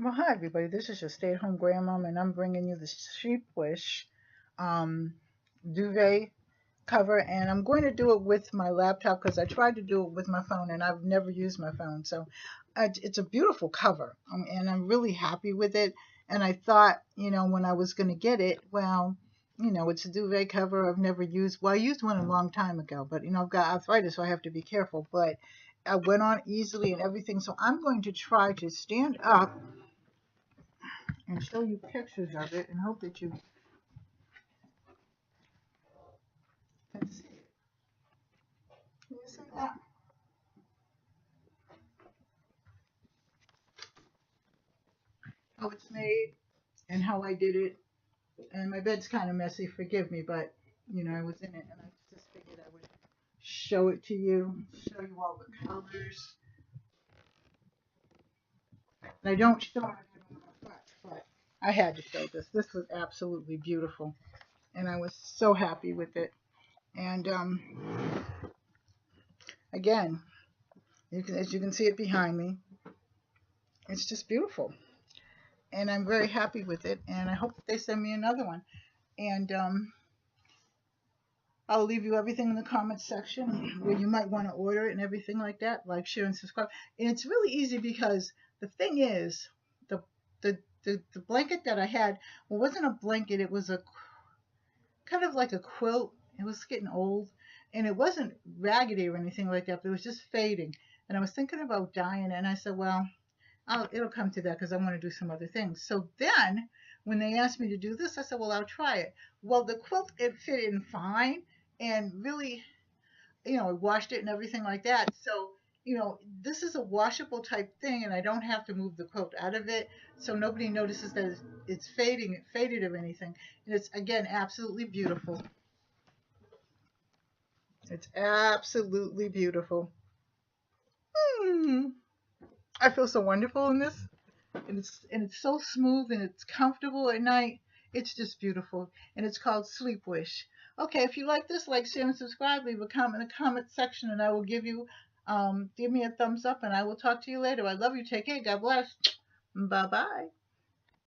Well, hi everybody. This is your stay-at-home grandmom, and I'm bringing you the Sleepwish um, duvet cover, and I'm going to do it with my laptop because I tried to do it with my phone, and I've never used my phone. So it's a beautiful cover, and I'm really happy with it. And I thought, when I was going to get it, well, it's a duvet cover I've never used. Well, I used one a long time ago, but I've got arthritis, so I have to be careful. But I went on easily and everything, so I'm going to try to stand up and show you pictures of it and hope that you can see it. Can you see that? How it's made and how I did it. And my bed's kind of messy, forgive me, but I was in it and I just figured I would show it to you, show you all the colors. And I don't show it much, but I had to show this. This was absolutely beautiful. And I was so happy with it. And again, as you can see it behind me, it's just beautiful. And I'm very happy with it, and I hope that they send me another one. And I'll leave you everything in the comments section where you might want to order it and everything like that. Like, share, and subscribe. And it's really easy because the thing is, the the blanket that I had, well, wasn't a blanket. It was a kind of like a quilt. It was getting old, and it wasn't raggedy or anything like that. But it was just fading. And I was thinking about dyeing it, and I said, well, it'll come to that because I want to do some other things. So then when they asked me to do this, I said, well, I'll try it. Well, the quilt, it fit in fine and really, I washed it and everything like that. So, this is a washable type thing and I don't have to move the quilt out of it. So nobody notices that it's fading, it faded or anything. And it's, again, absolutely beautiful. It's absolutely beautiful. I feel so wonderful in this. And it's so smooth and it's comfortable at night. It's just beautiful, and it's called Sleepwish. Okay, if you like this, like, share, and subscribe. Leave a comment in the comment section, and I will give me a thumbs up, and I will talk to you later. I love you. Take care. God bless. Bye bye.